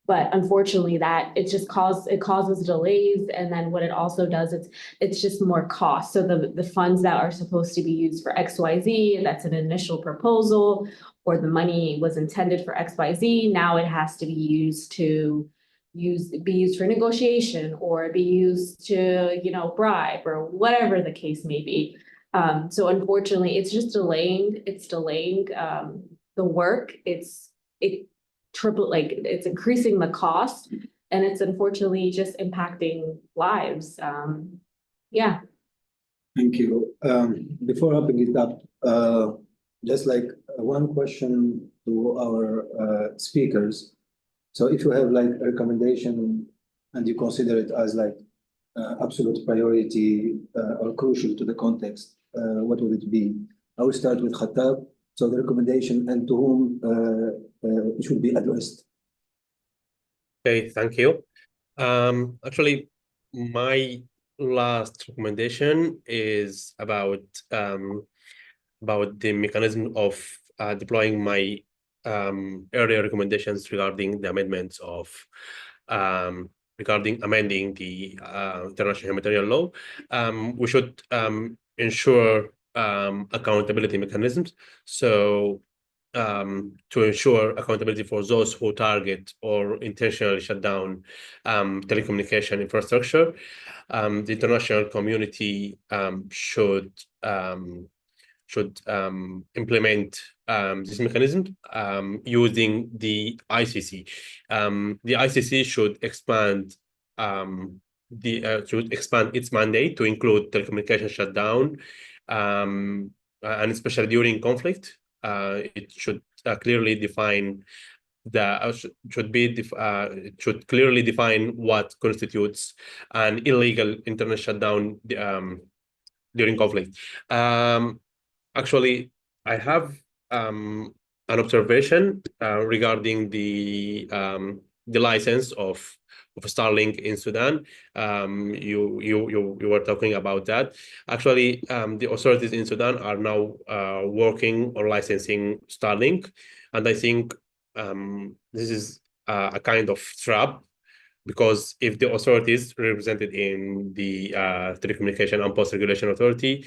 Speaker 7: But unfortunately it causes delays. And then what it also does, it's just more cost. So the funds that are supposed to be used for XYZ, that's an initial proposal, or the money was intended for XYZ, now it has to be used for negotiation, or be used to, bribe, or whatever the case may be. So unfortunately, it's just delaying the work. It's increasing the cost, and it's unfortunately just impacting lives. Yeah.
Speaker 1: Thank you. Before wrapping it up, just like one question to our speakers. So if you have like a recommendation and you consider it as like absolute priority or crucial to the context, what would it be? I will start with Khattab. So the recommendation and to whom it should be addressed.
Speaker 8: Okay, thank you. Actually, my last recommendation is about the mechanism of deploying my earlier recommendations regarding the amendments of regarding amending the international humanitarian law. We should ensure accountability mechanisms. So to ensure accountability for those who target or intentionally shut down telecommunication infrastructure, the international community should implement this mechanism using the ICC. The ICC should expand its mandate to include telecommunication shutdown, and especially during conflict. It should clearly define it should clearly define what constitutes an illegal internet shutdown during conflict. Actually, I have an observation regarding the license of Starlink in Sudan. You were talking about that. Actually, the authorities in Sudan are now working on licensing Starlink, and I think this is a kind of trap, because if the authorities represented in the Telecommunication and Post Regulation Authority,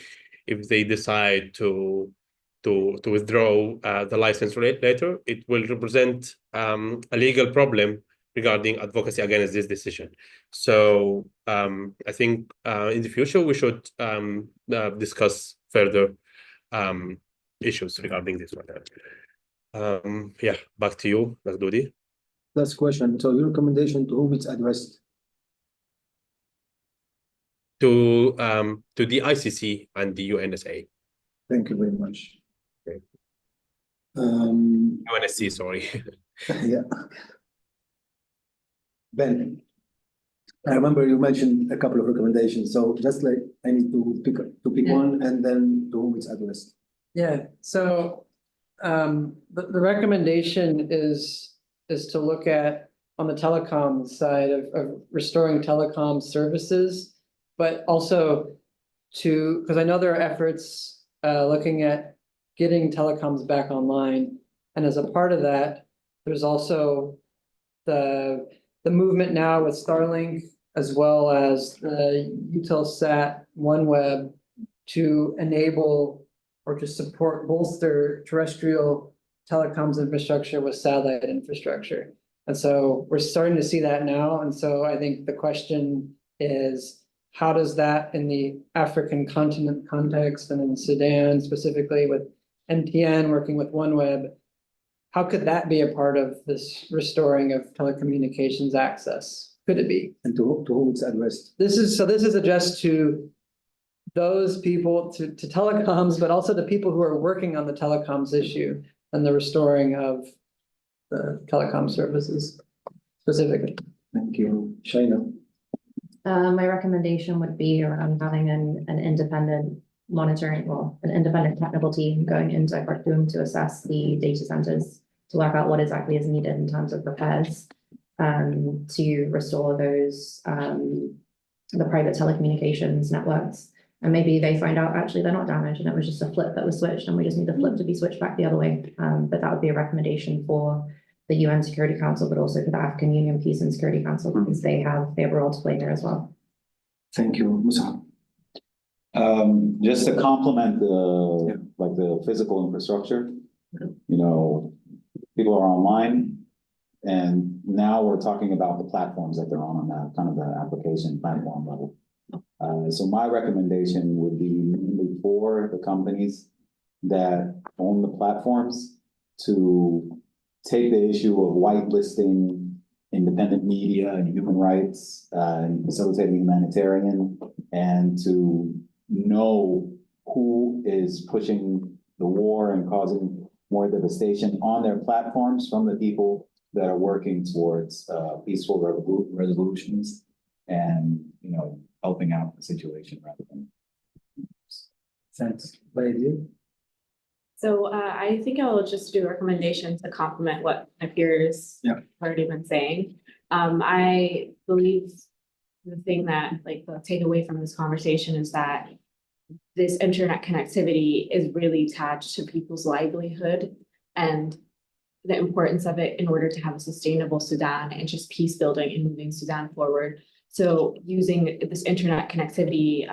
Speaker 8: if they decide to withdraw the license later, it will represent a legal problem regarding advocacy against this decision. So I think in the future we should discuss further issues regarding this matter. Yeah, back to you, Dudi.
Speaker 1: Last question. So your recommendation, to whom it's addressed?
Speaker 8: To the ICC and the UNSA.
Speaker 1: Thank you very much.
Speaker 8: Okay.
Speaker 1: Um,
Speaker 8: UNSC, sorry.
Speaker 1: yeah. Ben, I remember you mentioned a couple of recommendations. So just like I need to pick one, and then to whom it's addressed.
Speaker 5: Yeah, so the recommendation is to look at on the telecom side of restoring telecom services, but also because I know there are efforts looking at getting telecoms back online. And as a part of that, there's also the movement now with Starlink, as well as the Eutelsat OneWeb, to enable or to support, bolster terrestrial telecoms infrastructure with satellite infrastructure. And so we're starting to see that now. And so I think the question is, how does that in the African continent context and in Sudan specifically with MTN working with OneWeb, how could that be a part of this restoring of telecommunications access? Could it be?
Speaker 1: And to whom it's addressed?
Speaker 5: This is addressed to those people, to telecoms, but also the people who are working on the telecoms issue and the restoring of the telecom services specifically.
Speaker 1: Thank you. Shaina.
Speaker 4: My recommendation would be around having an independent monitoring, well, an independent technical team going into Khartoum to assess the data centers, to work out what exactly is needed in terms of repairs, to restore those, the private telecommunications networks. And maybe they find out actually they're not damaged and it was just a flip that was switched and we just need the flip to be switched back the other way. But that would be a recommendation for the UN Security Council, but also for the African Union Peace and Security Council, because they have a role to play there as well.
Speaker 1: Thank you, Musa.
Speaker 2: Just to complement the physical infrastructure, people are online, and now we're talking about the platforms that they're on that kind of the application platform level. So my recommendation would be mainly for the companies that own the platforms to take the issue of whitelisting independent media and human rights and facilitating humanitarian, and to know who is pushing the war and causing more devastation on their platforms from the people that are working towards peaceful resolutions and, helping out the situation rather than.
Speaker 1: Thanks. By you.
Speaker 7: So I think I'll just do a recommendation to complement what my peers have already been saying. I believe the thing that like the takeaway from this conversation is that this internet connectivity is really attached to people's livelihood and the importance of it in order to have a sustainable Sudan and just peace building and moving Sudan forward. So using this internet connectivity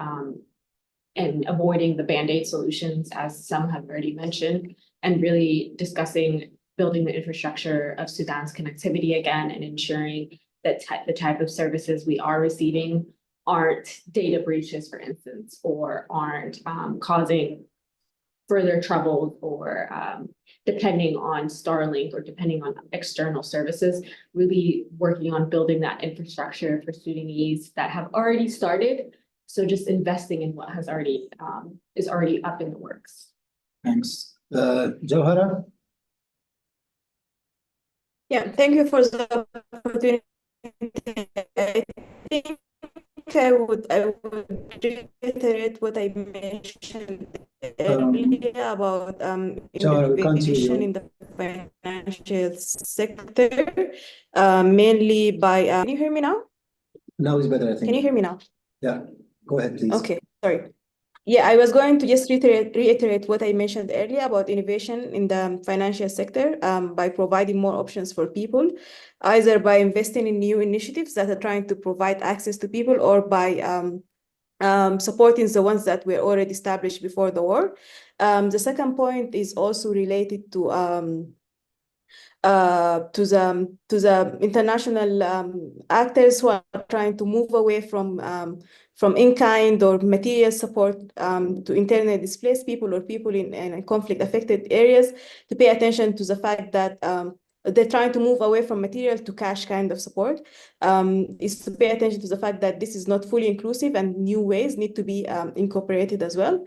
Speaker 7: and avoiding the Band-Aid solutions, as some have already mentioned, and really discussing building the infrastructure of Sudan's connectivity again and ensuring that the type of services we are receiving aren't data breaches, for instance, or aren't causing further trouble or depending on Starlink or depending on external services, really working on building that infrastructure for Sudanese that have already started. So just investing in what has already is already up in the works.
Speaker 1: Thanks. Jawhara?
Speaker 6: Yeah, thank you for the opportunity. I think I would reiterate what I mentioned earlier about
Speaker 1: Jawhara, we can't hear
Speaker 6: innovation
Speaker 1: you.
Speaker 6: in the financial sector, mainly by can you hear me now?
Speaker 1: Now is better, I think.
Speaker 6: Can you hear me now?
Speaker 1: Yeah, go ahead, please.
Speaker 6: Okay, sorry. Yeah, I was going to just reiterate what I mentioned earlier about innovation in the financial sector by providing more options for people, either by investing in new initiatives that are trying to provide access to people or by supporting the ones that were already established before the war. The second point is also related to the international actors who are trying to move away from in-kind or material support to internally displaced people or people in conflict-affected areas, to pay attention to the fact that they're trying to move away from material to cash kind of support, is to pay attention to the fact that this is not fully inclusive and new ways need to be incorporated as well.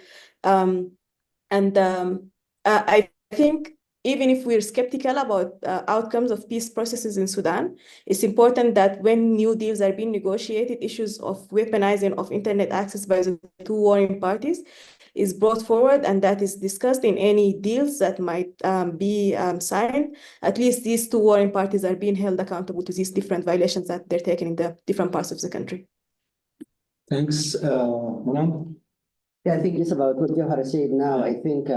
Speaker 6: I think even if we're skeptical about outcomes of peace processes in Sudan, it's important that when new deals are being negotiated, issues of weaponizing of internet access by the two warring parties is brought forward and that is discussed in any deals that might be signed. At least these two warring parties are being held accountable to these different violations that they're taking in the different parts of the country.
Speaker 1: Thanks, Monan.
Speaker 3: Yeah, I think it's about what Jawhara said now. I think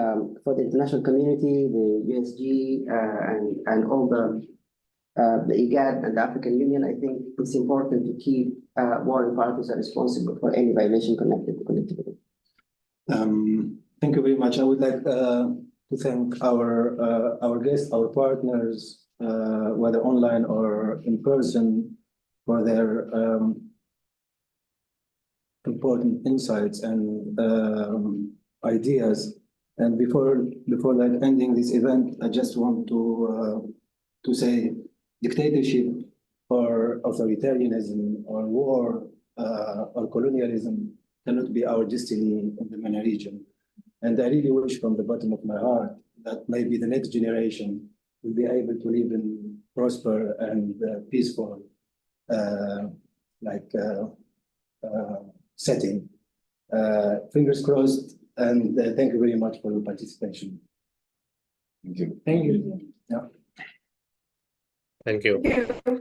Speaker 3: for the international community, the USG and all the IGAD and the African Union, I think it's important to keep warring parties are responsible for any violation connected to connectivity.
Speaker 1: Thank you very much. I would like to thank our guests, our partners, whether online or in person, for their important insights and ideas. And before like ending this event, I just want to say dictatorship or authoritarianism or war or colonialism cannot be our destiny in the MENA region. And I really wish from the bottom of my heart that maybe the next generation will be able to live in prosper and peaceful setting. Fingers crossed, and thank you very much for your participation.
Speaker 2: Thank you.
Speaker 5: Thank you.
Speaker 1: Yeah.
Speaker 8: Thank you.
Speaker 6: Thank you.